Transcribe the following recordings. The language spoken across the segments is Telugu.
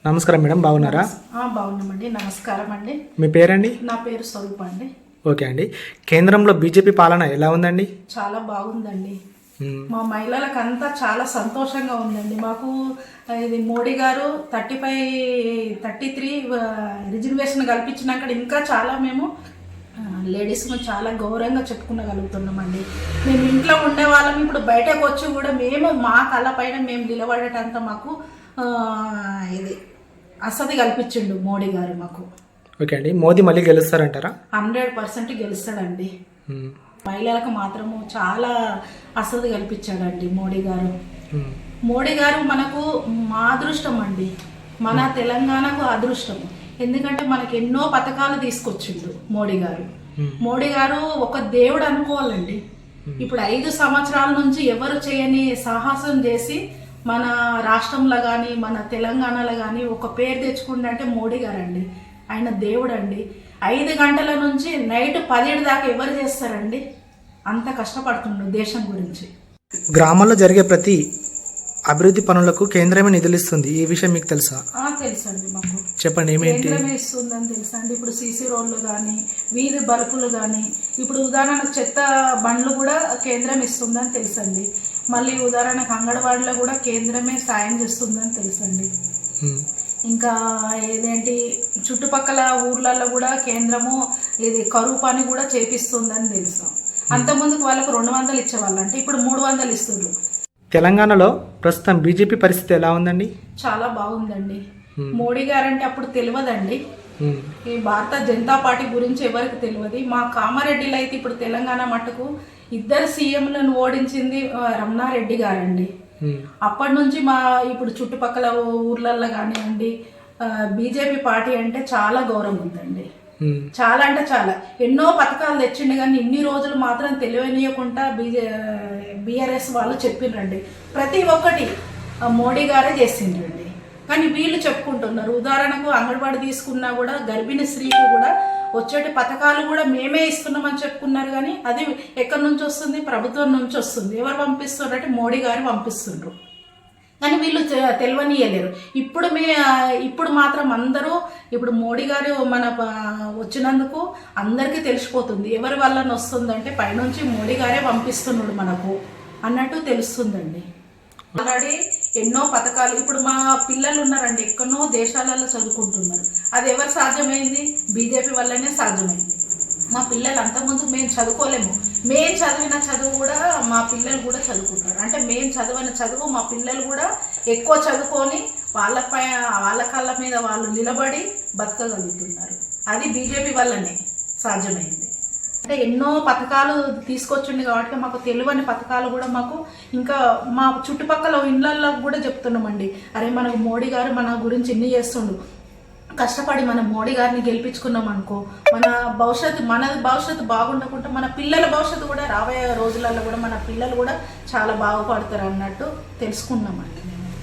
నమస్కారం మేడం, బాగున్నారా? బాగున్నామండి. నమస్కారం అండి. మీ పేరండి? నా పేరు స్వరూప అండి. ఓకే అండి. కేంద్రంలో బీజేపీ పాలన ఎలా ఉందండి? చాలా బాగుందండి. మా మహిళలకు అంతా చాలా సంతోషంగా ఉందండి. మాకు ఇది మోడీ గారు 33 రిజర్వేషన్ కల్పించినాక ఇంకా చాలా మేము లేడీస్ను చాలా గౌరవంగా చెప్పుకోగలుగుతున్నామండి. మేము ఇంట్లో ఉండే వాళ్ళం ఇప్పుడు బయటకు వచ్చి కూడా మేము మా కళ్ళ పైన మేము నిలబడేటంత మాకు ఇది అసది కల్పించిండు మోడీ గారు మాకు. ఓకే అండి. మోదీ మళ్ళీ గెలుస్తారంటారా? 100% గెలుస్తాడండి. మహిళలకు మాత్రము చాలా అసది కల్పించాడండి మోడీ గారు. మోడీ గారు మనకు మా అదృష్టం అండి, మన తెలంగాణకు అదృష్టం. ఎందుకంటే మనకి ఎన్నో పథకాలు తీసుకొచ్చిండు మోడీ గారు. మోడీ గారు ఒక దేవుడు అనుకోవాలండి. ఇప్పుడు 5 సంవత్సరాల నుంచి ఎవరు చేయని సాహసం చేసి మన రాష్ట్రంలో కానీ మన తెలంగాణలో కానీ ఒక పేరు తెచ్చుకుంటే మోడీ గారు అండి. ఆయన దేవుడు అండి. 5 గంటల నుంచి నైట్ 10 దాకా ఎవరు చేస్తారండి? అంత కష్టపడుతుండ్రు దేశం గురించి. గ్రామాల్లో జరిగే ప్రతి అభివృద్ధి పనులకు కేంద్రమే నిధులు ఇస్తుంది. ఈ విషయం మీకు తెలుసా? తెలుసండి మాకు. చెప్పండి, ఏమేంటి? కేంద్రమే ఇస్తుందని తెలుసండి. ఇప్పుడు సీసీ రోడ్లు కానీ వీధి బల్బులు కానీ ఇప్పుడు ఉదాహరణకు చెత్త బండ్లు కూడా కేంద్రం ఇస్తుందని తెలుసండి. మళ్ళీ ఉదాహరణకు అంగన్వాడీలో కూడా కేంద్రమే సాయం చేస్తుందని తెలుసండి. ఇంకా ఏదేంటి చుట్టుపక్కల ఊర్లలో కూడా కేంద్రము ఇది కరువు పని కూడా చేపిస్తుందని తెలుసు. అంతకుముందుకు వాళ్ళకు 200 ఇచ్చేవాళ్ళు, అంటే ఇప్పుడు 300 ఇస్తున్నారు. తెలంగాణలో ప్రస్తుతం బీజేపీ పరిస్థితి ఎలా ఉందండి? చాలా బాగుందండి. మోడీ గారంటే అప్పుడు తెలియదండి. ఈ భారత జనతా పార్టీ గురించి ఎవరికి తెలియదు. మా కామారెడ్డిలో అయితే ఇప్పుడు తెలంగాణ మట్టుకు 2 సీఎంలను ఓడించింది రమణారెడ్డి గారండి. అప్పటి నుంచి మా ఇప్పుడు చుట్టుపక్కల ఊర్లలో కానివ్వండి బీజేపీ పార్టీ అంటే చాలా గౌరవం ఉందండి. చాలా అంటే చాలా ఎన్నో పథకాలు తెచ్చిండు, కానీ ఇన్ని రోజులు మాత్రం తెలియనియకుండా బీఆర్ఎస్ వాళ్ళు చెప్పిండ్రండి. ప్రతి ఒక్కటి మోడీ గారే చేసిండ్రండి. కానీ వీళ్ళు చెప్పుకుంటున్నారు. ఉదాహరణకు అంగన్వాడీ తీసుకున్నా కూడా గర్భిణీ స్త్రీకి కూడా వచ్చేటి పథకాలు కూడా మేమే ఇస్తున్నామని చెప్పుకున్నారు. కానీ అది ఎక్కడి నుంచి వస్తుంది? ప్రభుత్వం నుంచి వస్తుంది. ఎవరు పంపిస్తున్నారంటే మోడీ గారు పంపిస్తుండ్రు. కానీ వీళ్ళు తెలియనియలేరు. ఇప్పుడు మాత్రం అందరూ ఇప్పుడు మోడీ గారు మన వచ్చినందుకు అందరికీ తెలిసిపోతుంది ఎవరి వల్ల వస్తుందంటే పైనుంచి మోడీ గారే పంపిస్తున్నాడు మనకు అన్నట్టు తెలుస్తుందండి. ఆల్రెడీ ఎన్నో పథకాలు ఇప్పుడు మా పిల్లలు ఉన్నారండి, ఎక్కడో దేశాలలో చదువుకుంటున్నారు. అది ఎవరు సాధ్యమైంది? బీజేపీ వల్లనే సాధ్యమైంది. మా పిల్లలు అంతకుముందు మేము చదువుకోలేము. మేము చదివిన చదువు కూడా మా పిల్లలు కూడా చదువుకుంటారు. అంటే మేము చదివిన చదువు మా పిల్లలు కూడా ఎక్కువ చదువుకొని వాళ్ళ కళ్ళ మీద వాళ్ళు నిలబడి బతకగలుగుతున్నారు. అది బీజేపీ వల్లనే సాధ్యమైంది. అంటే ఎన్నో పథకాలు తీసుకొచ్చింది కాబట్టి మాకు తెలియని పథకాలు కూడా మాకు ఇంకా మా చుట్టుపక్కల ఇళ్ళల్లో కూడా చెప్తున్నామండి. అరే మనకు మోడీ గారు మన గురించి ఎన్ని చేస్తుండు, కష్టపడి మనం మోడీ గారిని గెలిపించుకున్నాం అనుకో మన భవిష్యత్తు బాగుండకుండా మన పిల్లల భవిష్యత్తు కూడా రాబోయే రోజులలో కూడా మన పిల్లలు కూడా చాలా బాగుపడతారు అన్నట్టు తెలుసుకున్నామండి.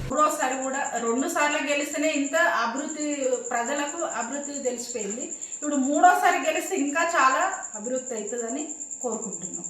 మూడోసారి కూడా 2 సార్లు గెలిస్తేనే ఇంత అభివృద్ధి ప్రజలకు అభివృద్ధి తెలిసిపోయింది. ఇప్పుడు 3వ సారి గెలిస్తే ఇంకా చాలా అభివృద్ధి అవుతుందని కోరుకుంటున్నాం.